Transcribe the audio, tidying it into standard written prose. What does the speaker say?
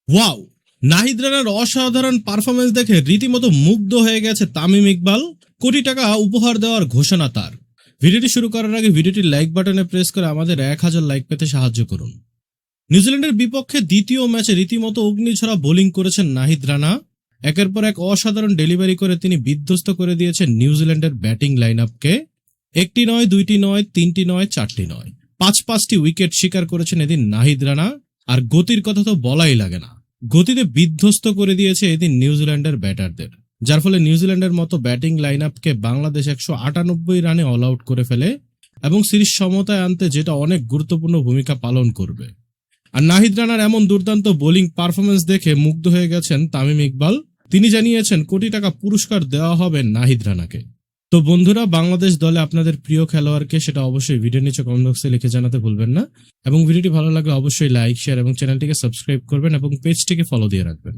Wow! Nahid রানার অসাধারণ performance দেখে রীতিমতো মুগ্ধ হয়ে গেছে তামিম ইকবাল। কোটি টাকা উপহার দেওয়ার ঘোষণা তার। ভিডিওটি শুরু করার আগে ভিডিওটির লাইক বাটনে প্রেস করে আমাদের 1000 লাইক পেতে সাহায্য করুন। নিউজিল্যান্ডের বিপক্ষে দ্বিতীয় ম্যাচে রীতিমতো অগ্নিঝরা বোলিং করেছেন নাহিদ রানা। একের পর এক অসাধারণ ডেলিভারি করে তিনি বিধ্বস্ত করে দিয়েছেন নিউজিল্যান্ডের ব্যাটিং লাইন আপকে। একটি নয়, দুইটি নয়, তিনটি নয়, চারটি নয়, পাঁচটি উইকেট শিকার করেছেন এদিন নাহিদ রানা। আর গতির কথা তো বলাই লাগে না, গতিতে বিধ্বস্ত করে দিয়েছে এদিন নিউজিল্যান্ডের ব্যাটারদের, যার ফলে নিউজিল্যান্ডের মতো ব্যাটিং লাইন আপকে বাংলাদেশ 198 রানে অল আউট করে ফেলে এবং সিরিজ সমতায় আনতে যেটা অনেক গুরুত্বপূর্ণ ভূমিকা পালন করবে। আর নাহিদ রানার এমন দুর্দান্ত বোলিং পারফরমেন্স দেখে মুগ্ধ হয়ে গেছেন তামিম ইকবাল। তিনি জানিয়েছেন কোটি টাকা পুরস্কার দেওয়া হবে নাহিদ রানাকে। তো বন্ধুরা, বাংলাদেশ দলে আপনাদের প্রিয় খেলোয়াড়কে সেটা অবশ্যই ভিডিও নিচে কমেন্ট বক্সে লিখে জানাতে ভুলবেন না এবং ভিডিওটি ভালো লাগলে অবশ্যই লাইক, শেয়ার এবং চ্যানেলটিকে সাবস্ক্রাইব করবেন এবং পেজটিকে ফলো দিয়ে রাখবেন।